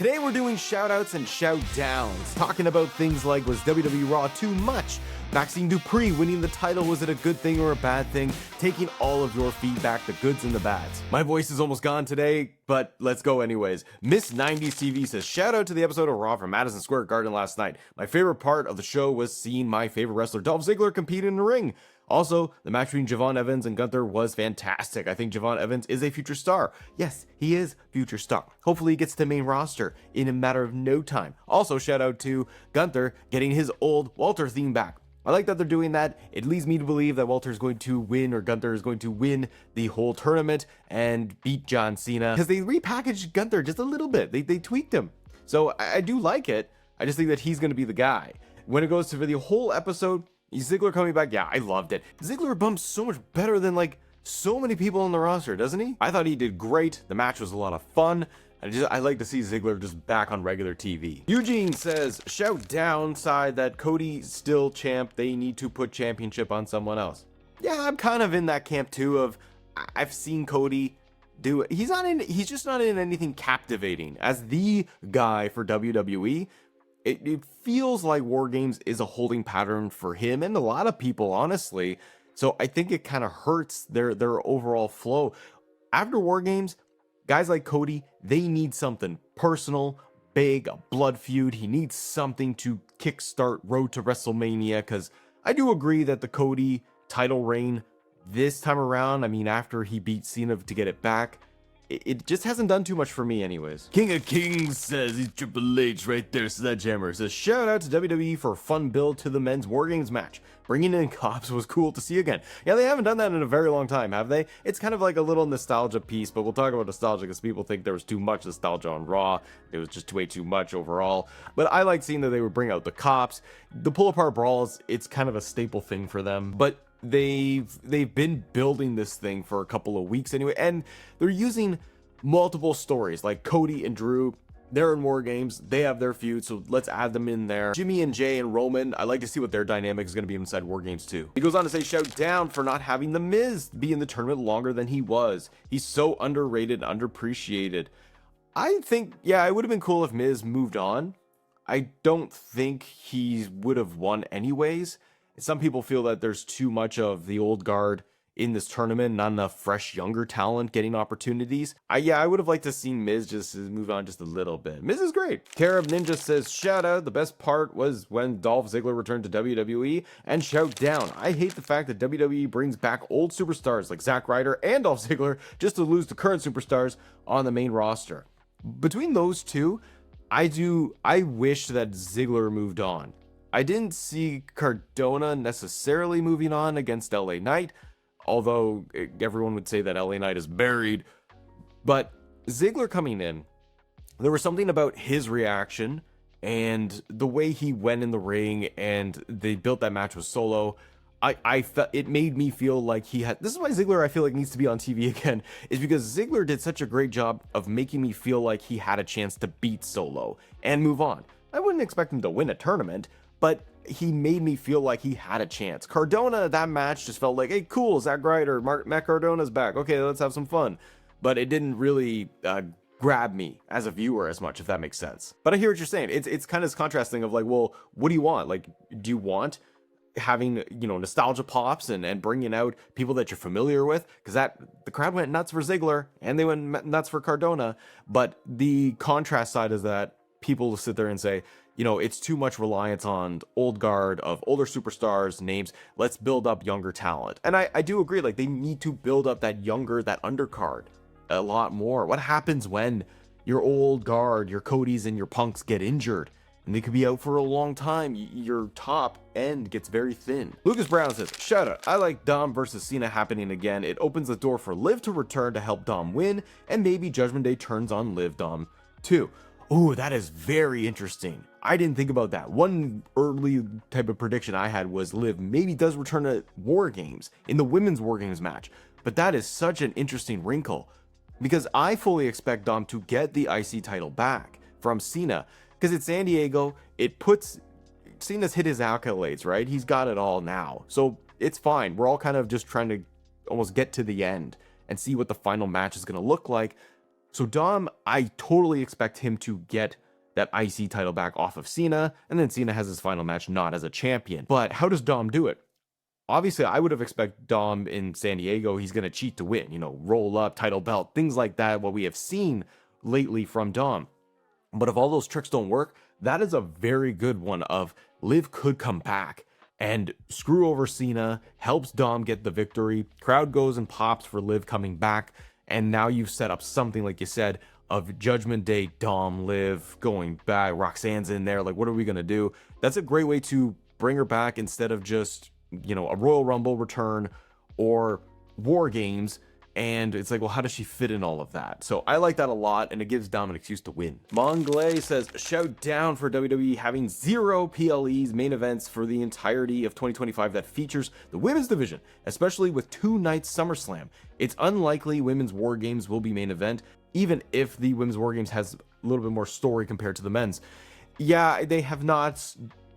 Today we're doing shoutouts and shoutdowns, talking about things like, was WWE RAW too much? Maxine Dupree winning the title, was it a good thing or a bad thing? Taking all of your feedback, the goods and the bads. My voice is almost gone today, but let's go anyways. Miss 90s TV says, shout out to the episode of Raw from Madison Square Garden last night. My favorite part of the show was seeing my favorite wrestler Dolph Ziggler compete in the ring. Also, the match between Javon Evans and Gunther was fantastic. I think Javon Evans is a future star. Yes, he is future star. Hopefully he gets to the main roster in a matter of no time. Also, shout out to Gunther getting his old Walter theme back. I like that they're doing that. It leads me to believe that Walter is going to win, or Gunther is going to win the whole tournament and beat John Cena, because they repackaged Gunther just a little bit. They tweaked him. So I do like it. I just think that he's going to be the guy. When it goes to the whole episode, Ziggler coming back, yeah, I loved it. Ziggler bumps so much better than like so many people on the roster, doesn't he? I thought he did great. The match was a lot of fun. I like to see Ziggler just back on regular TV. Eugene says, shout downside that Cody's still champ. They need to put championship on someone else. Yeah, I'm kind of in that camp too of, I've seen Cody do it. He's just not in anything captivating. As the guy for WWE, it feels like War Games is a holding pattern for him and a lot of people, honestly. So I think it kind of hurts their overall flow. After War Games, guys like Cody, they need something personal, big, a blood feud. He needs something to kickstart Road to WrestleMania, because I do agree that the Cody title reign this time around, I mean, after he beat Cena to get it back, it just hasn't done too much for me anyways. King of Kings says, he's Triple H right there, Sledgehammer says, shout out to WWE for a fun build to the men's War Games match. Bringing in cops was cool to see again. Yeah, they haven't done that in a very long time, have they? It's kind of like a little nostalgia piece, but we'll talk about nostalgia because people think there was too much nostalgia on Raw. It was just way too much overall. But I like seeing that they would bring out the cops. The pull-apart brawls, it's kind of a staple thing for them. But they've been building this thing for a couple of weeks anyway, and they're using multiple stories like Cody and Drew. They're in War Games, they have their feud, so let's add them in there. Jimmy and Jay and Roman, I like to see what their dynamic is going to be inside War Games too. He goes on to say, shout down for not having The Miz be in the tournament longer than he was. He's so underrated, underappreciated. I think, yeah, it would have been cool if Miz moved on. I don't think he would have won anyways. Some people feel that there's too much of the old guard in this tournament, not enough fresh, younger talent getting opportunities. I would have liked to see Miz just move on just a little bit. Miz is great. Carib Ninja says, shout out, the best part was when Dolph Ziggler returned to WWE, and shout down, I hate the fact that WWE brings back old superstars like Zack Ryder and Dolph Ziggler just to lose the current superstars on the main roster. Between those two, I wish that Ziggler moved on. I didn't see Cardona necessarily moving on against LA Knight, although everyone would say that LA Knight is buried. But Ziggler coming in, there was something about his reaction and the way he went in the ring, and they built that match with Solo. I felt it made me feel like he had. This is why Ziggler, I feel like, needs to be on TV again, is because Ziggler did such a great job of making me feel like he had a chance to beat Solo and move on. I wouldn't expect him to win a tournament, but he made me feel like he had a chance. Cardona, that match just felt like, hey, cool, Zack Ryder, Matt Cardona's back. Okay, let's have some fun. But it didn't really grab me as a viewer as much, if that makes sense. But I hear what you're saying. It's kind of this contrasting of like, well, what do you want? Like, do you want having, nostalgia pops and bringing out people that you're familiar with? Because the crowd went nuts for Ziggler and they went nuts for Cardona. But the contrast side is that people sit there and say, it's too much reliance on old guard of older superstars, names. Let's build up younger talent. And I do agree, like, they need to build up that undercard a lot more. What happens when your old guard, your Codys and your Punks get injured? And they could be out for a long time. Your top end gets very thin. Lucas Brown says, shout out, I like Dom versus Cena happening again. It opens the door for Liv to return to help Dom win, and maybe Judgment Day turns on Liv Dom too. Oh, that is very interesting. I didn't think about that. One early type of prediction I had was Liv maybe does return to War Games in the women's War Games match. But that is such an interesting wrinkle, because I fully expect Dom to get the IC title back from Cena, because it's San Diego. Cena's hit his accolades, right? He's got it all now. So it's fine. We're all kind of just trying to almost get to the end and see what the final match is going to look like. So Dom, I totally expect him to get that IC title back off of Cena, and then Cena has his final match not as a champion. But how does Dom do it? Obviously, I would have expected Dom in San Diego, he's going to cheat to win, roll up, title belt, things like that, what we have seen lately from Dom. But if all those tricks don't work, that is a very good one of Liv could come back and screw over Cena, helps Dom get the victory, crowd goes and pops for Liv coming back, and now you've set up something, like you said, of Judgment Day, Dom, Liv, going back, Roxanne's in there, like what are we going to do? That's a great way to bring her back instead of just, a Royal Rumble return or War Games. And it's like, well, how does she fit in all of that? So I like that a lot, and it gives Dom an excuse to win. Monglay says, shout down for WWE having 0 PLEs main events for the entirety of 2025 that features the women's division, especially with 2 nights SummerSlam. It's unlikely women's War Games will be main event, even if the women's War Games has a little bit more story compared to the men's. Yeah, they have not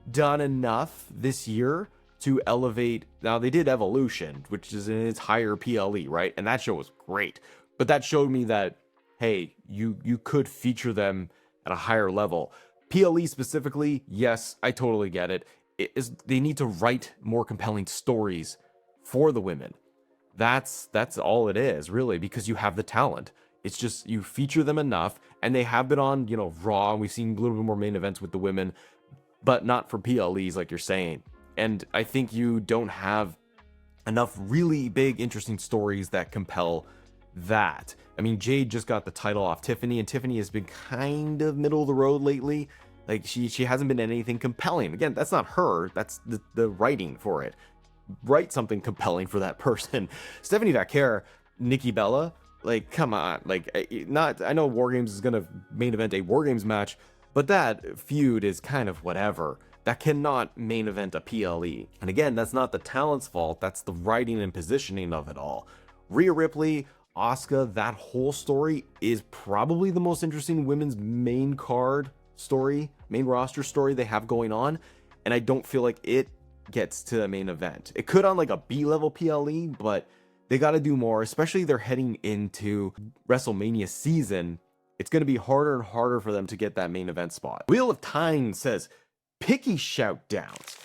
done enough this year to elevate. Now they did Evolution, which is in its higher PLE, right? And that show was great, but that showed me that, hey, you could feature them at a higher level. PLE specifically, yes, I totally get it. They need to write more compelling stories for the women. That's all it is, really, because you have the talent. It's just you feature them enough, and they have been on, Raw, and we've seen a little bit more main events with the women, but not for PLEs like you're saying. And I think you don't have enough really big, interesting stories that compel that. I mean, Jade just got the title off Tiffany, and Tiffany has been kind of middle of the road lately. Like, she hasn't been anything compelling. Again, that's not her. That's the writing for it. Write something compelling for that person. Stephanie Vaquer, Nikki Bella, like, come on. Like, I know War Games is going to main event a War Games match, but that feud is kind of whatever. That cannot main event a PLE. And again, that's not the talent's fault, that's the writing and positioning of it all. Rhea Ripley, Asuka, that whole story is probably the most interesting women's main card story, main roster story they have going on. And I don't feel like it gets to the main event. It could on like a B-level PLE, but they got to do more, especially they're heading into WrestleMania season. It's going to be harder and harder for them to get that main event spot. Wheel of Time says, picky shout downs.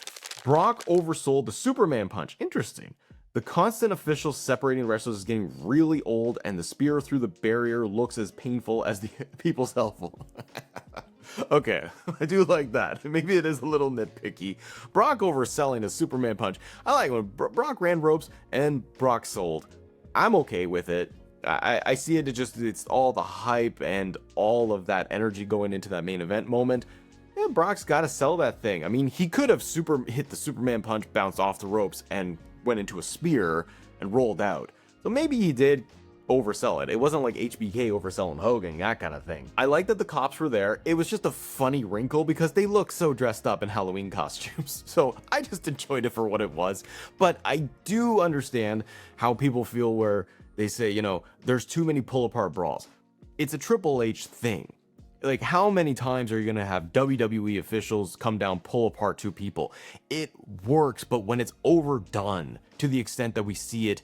Brock oversold the Superman punch. Interesting. The constant officials separating wrestlers is getting really old, and the spear through the barrier looks as painful as the people's helpful. Okay, I do like that. Maybe it is a little nitpicky. Brock overselling a Superman punch. I like when Brock ran ropes and Brock sold. I'm okay with it. I see it it's all the hype and all of that energy going into that main event moment. Yeah, Brock's got to sell that thing. I mean, he could have hit the Superman punch, bounced off the ropes, and went into a spear and rolled out. So maybe he did oversell it. It wasn't like HBK overselling Hogan, that kind of thing. I like that the cops were there. It was just a funny wrinkle because they look so dressed up in Halloween costumes. So I just enjoyed it for what it was. But I do understand how people feel where they say, there's too many pull-apart brawls. It's a Triple H thing. Like, how many times are you going to have WWE officials come down, pull apart 2 people? It works, but when it's overdone to the extent that we see it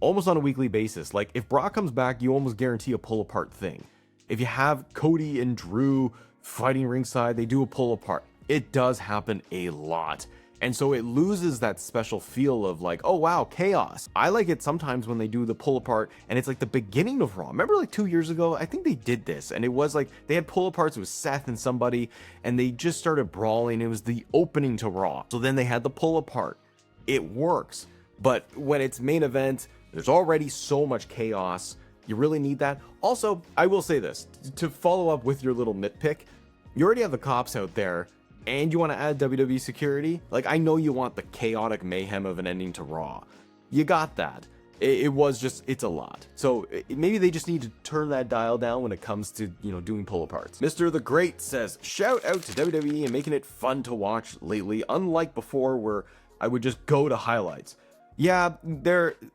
almost on a weekly basis, like if Brock comes back, you almost guarantee a pull apart thing. If you have Cody and Drew fighting ringside, they do a pull apart. It does happen a lot. And so it loses that special feel of like, oh wow, chaos. I like it sometimes when they do the pull apart and it's like the beginning of Raw. Remember like 2 years ago, I think they did this and it was like they had pull aparts with Seth and somebody and they just started brawling. It was the opening to Raw. So then they had the pull apart. It works. But when it's main event, there's already so much chaos. You really need that. Also, I will say this, to follow up with your little nitpick, you already have the cops out there and you want to add WWE security. Like, I know you want the chaotic mayhem of an ending to Raw. You got that. It's a lot. So maybe they just need to turn that dial down when it comes to, doing pull aparts. Mr. The Great says, shout out to WWE and making it fun to watch lately, unlike before where I would just go to highlights. Yeah,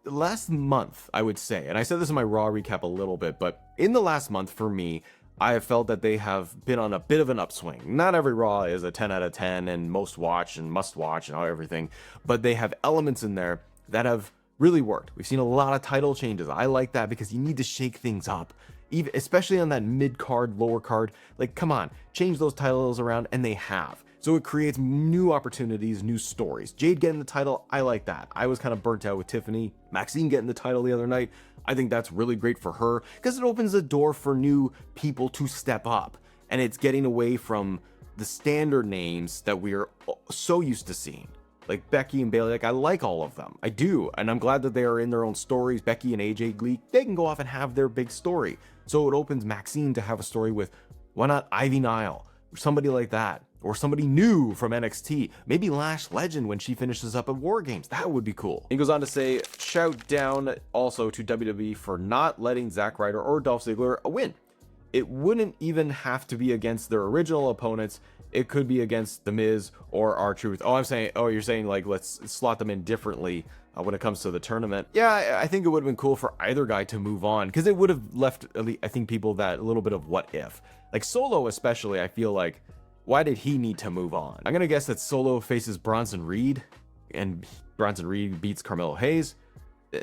last month, I would say, and I said this in my Raw recap a little bit, but in the last month for me, I have felt that they have been on a bit of an upswing. Not every Raw is a 10 out of 10 and most watch and must watch and everything, but they have elements in there that have really worked. We've seen a lot of title changes. I like that because you need to shake things up. even especially on that mid card, lower card. Like, come on, change those titles around, and they have. So it creates new opportunities, new stories. Jade getting the title, I like that. I was kind of burnt out with Tiffany. Maxine getting the title the other night, I think that's really great for her because it opens the door for new people to step up. And it's getting away from the standard names that we are so used to seeing. Like Becky and Bayley, like I like all of them. I do. And I'm glad that they are in their own stories. Becky and AJ Glee, they can go off and have their big story. So it opens Maxine to have a story with, why not Ivy Nile or somebody like that? Or somebody new from NXT. Maybe Lash Legend when she finishes up at War Games. That would be cool. He goes on to say, shout down also to WWE for not letting Zack Ryder or Dolph Ziggler win. It wouldn't even have to be against their original opponents. It could be against The Miz or R-Truth. You're saying like let's slot them in differently when it comes to the tournament. Yeah, I think it would have been cool for either guy to move on because it would have left, I think, people that a little bit of what if. Like Solo especially, I feel like, why did he need to move on? I'm gonna guess that Solo faces Bronson Reed and Bronson Reed beats Carmelo Hayes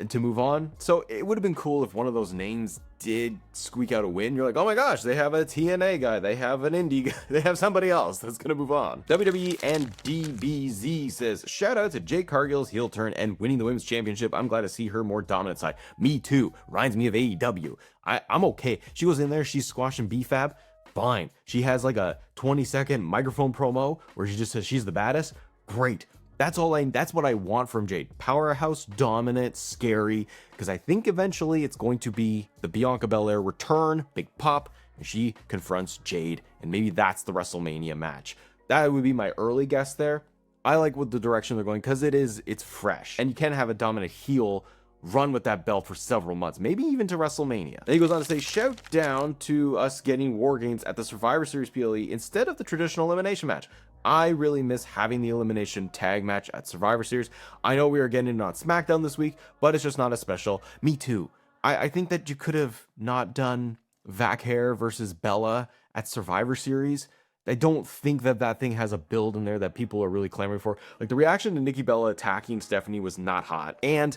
to move on. So it would have been cool if one of those names did squeak out a win. You're like, oh my gosh, they have a TNA guy, they have an indie guy, they have somebody else that's gonna move on. WWE and DBZ says, shout out to Jade Cargill's heel turn and winning the women's championship. I'm glad to see her more dominant side. Me too. Reminds me of AEW. I'm okay. She goes in there, she's squashing BFAB. Fine. She has like a 20-second microphone promo where she just says she's the baddest. Great. That's what I want from Jade. Powerhouse, dominant, scary. Because I think eventually it's going to be the Bianca Belair return, big pop, and she confronts Jade. And maybe that's the WrestleMania match. That would be my early guess there. I like what the direction they're going because it's fresh. And you can have a dominant heel run with that belt for several months, maybe even to WrestleMania. Then he goes on to say, shout down to us getting War Games at the Survivor Series PLE instead of the traditional elimination match. I really miss having the elimination tag match at Survivor Series. I know we are getting it on SmackDown this week, but it's just not as special. Me too. I think that you could have not done Vac Hair versus Bella at Survivor Series. I don't think that thing has a build in there that people are really clamoring for. Like the reaction to Nikki Bella attacking Stephanie was not hot. And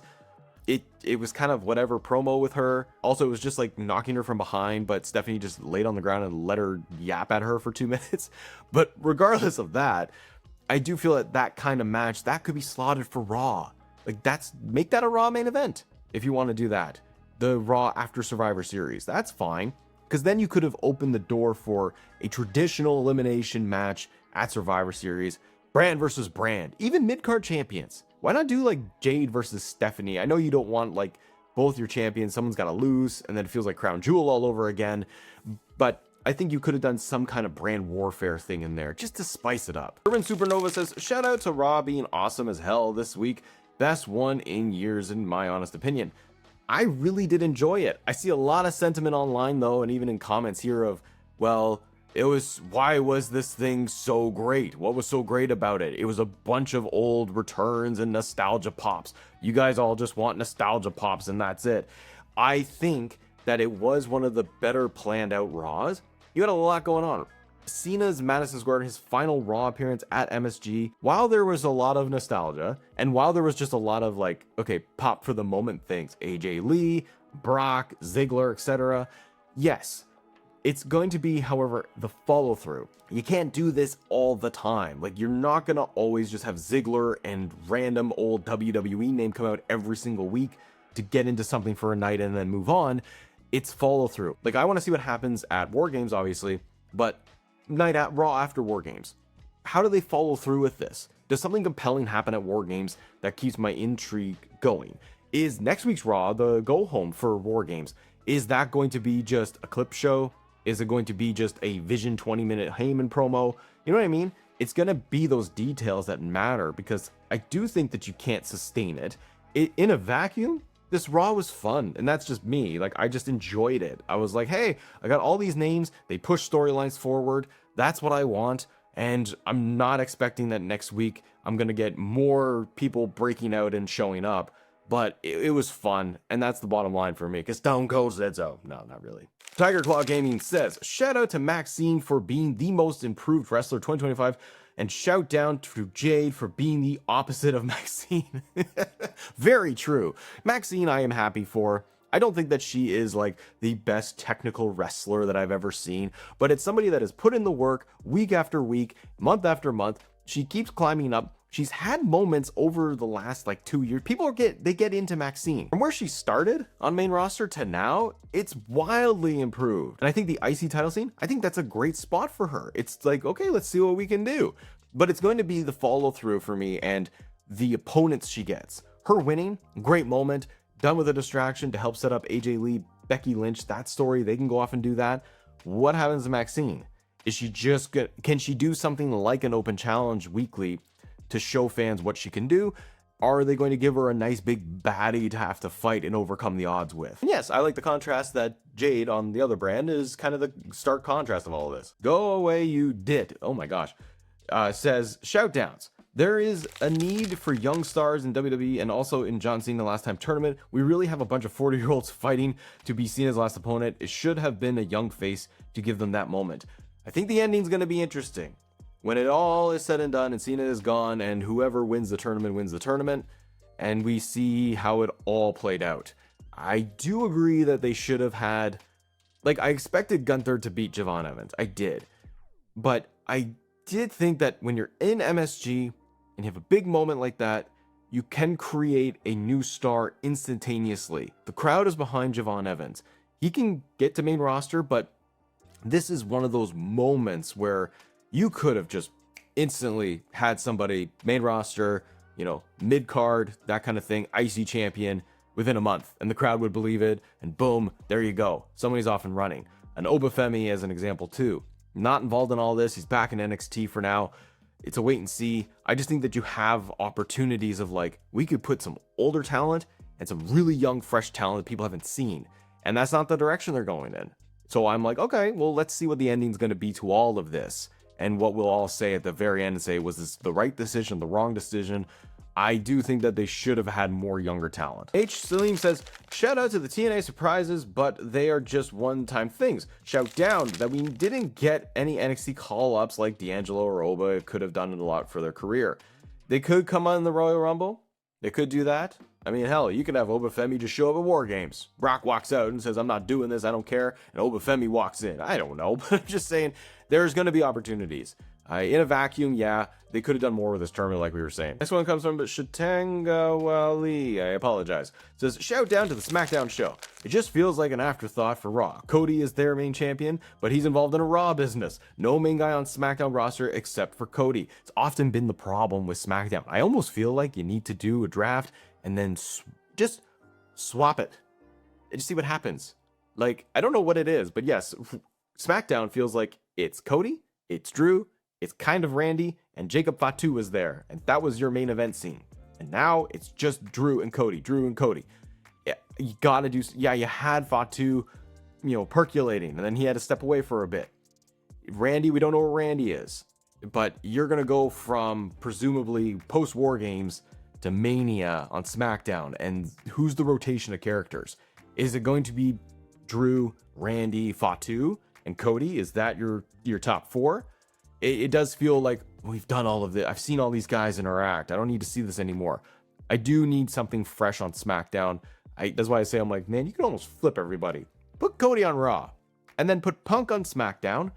it was kind of whatever promo with her. Also, it was just like knocking her from behind, but Stephanie just laid on the ground and let her yap at her for 2 minutes. But regardless of that, I do feel that kind of match, that could be slotted for Raw. Like make that a Raw main event if you want to do that. The Raw after Survivor Series, that's fine. Because then you could have opened the door for a traditional elimination match at Survivor Series, brand versus brand, even mid-card champions. Why not do like Jade versus Stephanie? I know you don't want like both your champions, someone's got to lose, and then it feels like Crown Jewel all over again. But I think you could have done some kind of brand warfare thing in there just to spice it up. Urban Supernova says, shout out to Raw being awesome as hell this week. Best one in years in my honest opinion. I really did enjoy it. I see a lot of sentiment online though, and even in comments here of, well, why was this thing so great? What was so great about it? It was a bunch of old returns and nostalgia pops. You guys all just want nostalgia pops and that's it. I think that it was one of the better planned out Raws. You had a lot going on. Cena's Madison Square, his final Raw appearance at MSG, while there was a lot of nostalgia, and while there was just a lot of like, okay, pop for the moment things, AJ Lee, Brock, Ziggler, etc. Yes, it's going to be, however, the follow through. You can't do this all the time. Like, you're not going to always just have Ziggler and random old WWE name come out every single week to get into something for a night and then move on. It's follow through. Like, I want to see what happens at War Games, obviously, but night at Raw after War Games. How do they follow through with this? Does something compelling happen at War Games that keeps my intrigue going? Is next week's Raw the go home for War Games? Is that going to be just a clip show? Is it going to be just a Vision 20-minute Heyman promo? You know what I mean? It's going to be those details that matter because I do think that you can't sustain it. In a vacuum, this Raw was fun, and that's just me. Like, I just enjoyed it. I was like, hey, I got all these names. They push storylines forward. That's what I want, and I'm not expecting that next week I'm going to get more people breaking out and showing up, but it was fun, and that's the bottom line for me, because Stone Cold said so. No, not really. Tiger Claw Gaming says, shout out to Maxine for being the most improved wrestler 2025, and shout down to Jade for being the opposite of Maxine. Very true. Maxine, I am happy for. I don't think that she is like the best technical wrestler that I've ever seen, but it's somebody that has put in the work week after week, month after month. She keeps climbing up. She's had moments over the last like 2 years. People get into Maxine. From where she started on main roster to now, it's wildly improved. And I think the IC title scene, I think that's a great spot for her. It's like, okay, let's see what we can do. But it's going to be the follow through for me and the opponents she gets. Her winning, great moment, done with a distraction to help set up AJ Lee, Becky Lynch, that story. They can go off and do that. What happens to Maxine? Is she just good? Can she do something like an open challenge weekly to show fans what she can do? Are they going to give her a nice big baddie to have to fight and overcome the odds with? And yes, I like the contrast that Jade on the other brand is kind of the stark contrast of all of this. Go away, you did. Oh my gosh. Says, shout downs. There is a need for young stars in WWE and also in John Cena last time tournament. We really have a bunch of 40-year-olds fighting to be Cena's last opponent. It should have been a young face to give them that moment. I think the ending's going to be interesting. When it all is said and done and Cena is gone and whoever wins the tournament, and we see how it all played out. I do agree that they should have had, like, I expected Gunther to beat Javon Evans. I did. But I did think that when you're in MSG and you have a big moment like that, you can create a new star instantaneously. The crowd is behind Javon Evans. He can get to main roster, but this is one of those moments where you could have just instantly had somebody main roster, you know, mid card, that kind of thing, IC champion within a month, and the crowd would believe it, and boom, there you go. Somebody's off and running. And Obafemi as an example too. Not involved in all this. He's back in NXT for now. It's a wait and see. I just think that you have opportunities of like, we could put some older talent and some really young, fresh talent that people haven't seen. And that's not the direction they're going in. So I'm like, okay, well, let's see what the ending's going to be to all of this. And what we'll all say at the very end and say, was this the right decision, the wrong decision? I do think that they should have had more younger talent. H. Salim says, shout out to the TNA surprises, but they are just one-time things. Shout down that we didn't get any NXT call-ups like D'Angelo or Oba could have done it a lot for their career. They could come on the Royal Rumble. They could do that. I mean, hell, you could have Obafemi just show up at War Games. Brock walks out and says, I'm not doing this, I don't care. And Obafemi walks in. I don't know, but I'm just saying there's going to be opportunities. In a vacuum, yeah, they could have done more with this tournament like we were saying. Next one comes from Shatanga Wali. I apologize. It says, shout down to the SmackDown show. It just feels like an afterthought for Raw. Cody is their main champion, but he's involved in a Raw business. No main guy on SmackDown roster except for Cody. It's often been the problem with SmackDown. I almost feel like you need to do a draft and then just swap it and just see what happens. Like, I don't know what it is, but yes, SmackDown feels like it's Cody, it's Drew, it's kind of Randy, and Jacob Fatu was there, and that was your main event scene. And now it's just Drew and Cody. Yeah, you gotta do. Yeah, you had Fatu, percolating, and then he had to step away for a bit. Randy, we don't know where Randy is, but you're gonna go from presumably post War Games to Mania on SmackDown, and who's the rotation of characters? Is it going to be Drew, Randy, Fatu, and Cody? Is that your top four? It does feel like we've done all of this. I've seen all these guys interact. I don't need to see this anymore. I do need something fresh on SmackDown. That's why I say, I'm like, man, you can almost flip everybody. Put Cody on Raw, and then put Punk on SmackDown,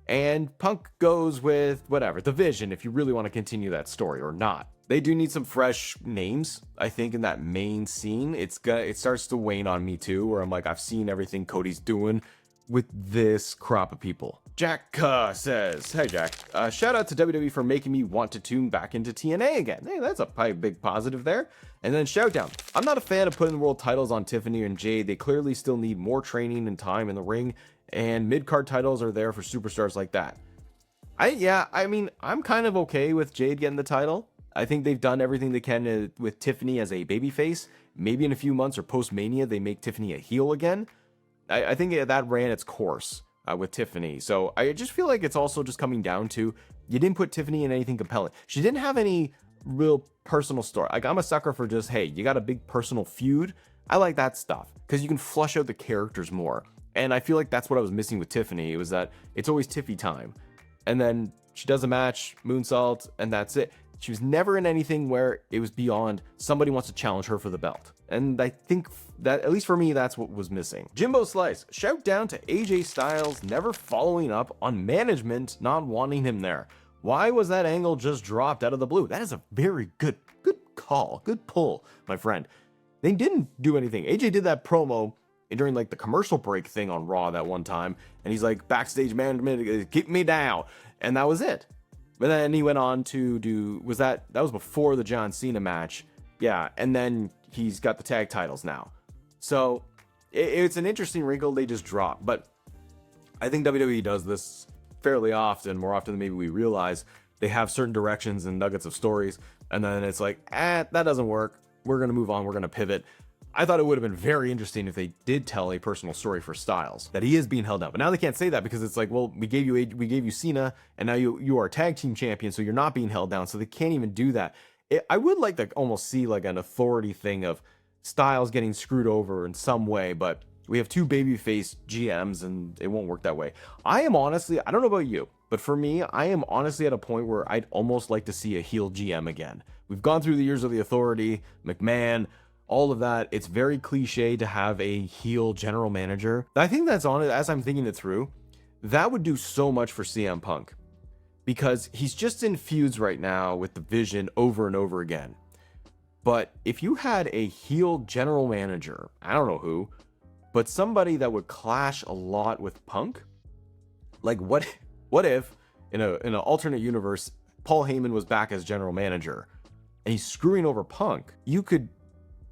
and Punk goes with whatever, the Vision, if you really want to continue that story or not. They do need some fresh names, I think, in that main scene. It starts to wane on me too, where I'm like, I've seen everything Cody's doing with this crop of people. Jack says, hey Jack, shout out to WWE for making me want to tune back into TNA again. Hey, that's a big positive there. And then shout down, I'm not a fan of putting the world titles on Tiffany and Jade. They clearly still need more training and time in the ring, and mid-card titles are there for superstars like that. I'm kind of okay with Jade getting the title. I think they've done everything they can with Tiffany as a babyface. Maybe in a few months or post-Mania, they make Tiffany a heel again. I think that ran its course with Tiffany. So I just feel like it's also just coming down to, you didn't put Tiffany in anything compelling. She didn't have any real personal story. Like, I'm a sucker for just, hey, you got a big personal feud. I like that stuff because you can flush out the characters more. And I feel like that's what I was missing with Tiffany. It was that it's always Tiffy time. And then she does a match, moonsault, and that's it. She was never in anything where it was beyond somebody wants to challenge her for the belt. And I think that, at least for me, that's what was missing. Jimbo Slice, shout down to AJ Styles never following up on management not wanting him there. Why was that angle just dropped out of the blue? That is a very good call, good pull, my friend. They didn't do anything. AJ did that promo during like the commercial break thing on Raw that one time, and he's like, backstage management, keep me down, and that was it. But then he went on to do, that was before the John Cena match, yeah, and then he's got the tag titles now. So it's an interesting wrinkle they just dropped, but I think WWE does this fairly often, more often than maybe we realize. They have certain directions and nuggets of stories, and then it's like, that doesn't work. We're going to move on. We're going to pivot. I thought it would have been very interesting if they did tell a personal story for Styles, that he is being held up. But now they can't say that because it's like, well, we gave you Cena, and now you are tag team champion, so you're not being held down. So they can't even do that. I would like to almost see like an authority thing of Styles getting screwed over in some way, but we have two babyface GMs and it won't work that way. I am honestly, I don't know about you, but for me, I am honestly at a point where I'd almost like to see a heel GM again. We've gone through the years of the authority, McMahon, all of that. It's very cliche to have a heel general manager. I think that's on it as I'm thinking it through. That would do so much for CM Punk because he's just in feuds right now with the Vision over and over again. But if you had a heel general manager, I don't know who, but somebody that would clash a lot with Punk, like what if in an alternate universe, Paul Heyman was back as general manager and he's screwing over Punk? You could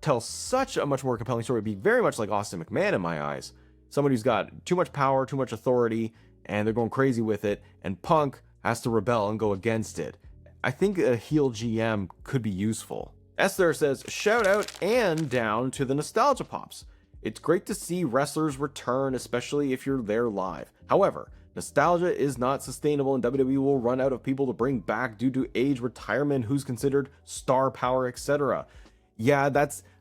tell such a much more compelling story. It'd be very much like Austin McMahon in my eyes. Somebody who's got too much power, too much authority, and they're going crazy with it, and Punk has to rebel and go against it. I think a heel GM could be useful. Esther says, shout out and down to the Nostalgia Pops. It's great to see wrestlers return, especially if you're there live. However, nostalgia is not sustainable and WWE will run out of people to bring back due to age, retirement, who's considered star power, etc. Yeah,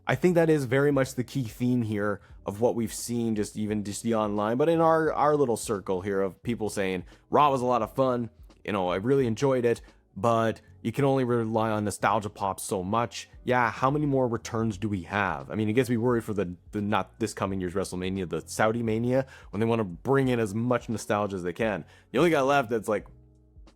I think that is very much the key theme here of what we've seen, just the online, but in our little circle here of people saying, Raw was a lot of fun, I really enjoyed it, but you can only rely on nostalgia pops so much. Yeah, how many more returns do we have? I mean, it gets me worried for the not this coming year's WrestleMania, the Saudi Mania, when they want to bring in as much nostalgia as they can. The only guy left that's like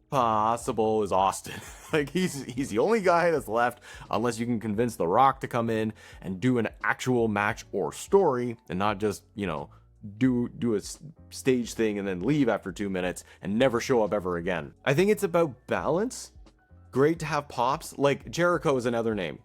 possible is Austin. Like he's the only guy that's left, unless you can convince The Rock to come in and do an actual match or story and not just, do a stage thing and then leave after 2 minutes and never show up ever again. I think it's about balance. Great to have pops. Like Jericho is another name.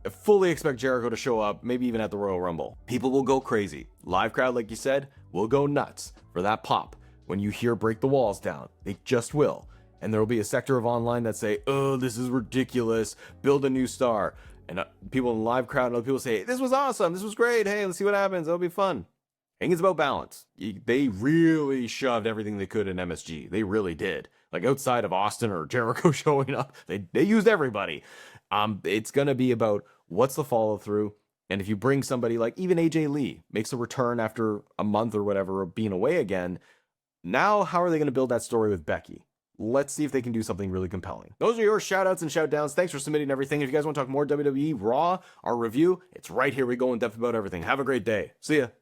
I fully expect Jericho to show up, maybe even at the Royal Rumble. People will go crazy. Live crowd, like you said, will go nuts for that pop. When you hear Break the Walls Down, they just will. And there will be a sector of online that say, oh, this is ridiculous, build a new star. And people in the live crowd and other people say, this was awesome, this was great, hey, let's see what happens, it'll be fun. I think it's about balance. They really shoved everything they could in MSG. They really did. Like outside of Austin or Jericho showing up, they used everybody. It's going to be about what's the follow through. And if you bring somebody like even AJ Lee makes a return after a month or whatever of being away again, now how are they going to build that story with Becky? Let's see if they can do something really compelling. Those are your shout outs and shout downs. Thanks for submitting everything. If you guys want to talk more WWE RAW, our review, it's right here. We go in depth about everything. Have a great day. See ya.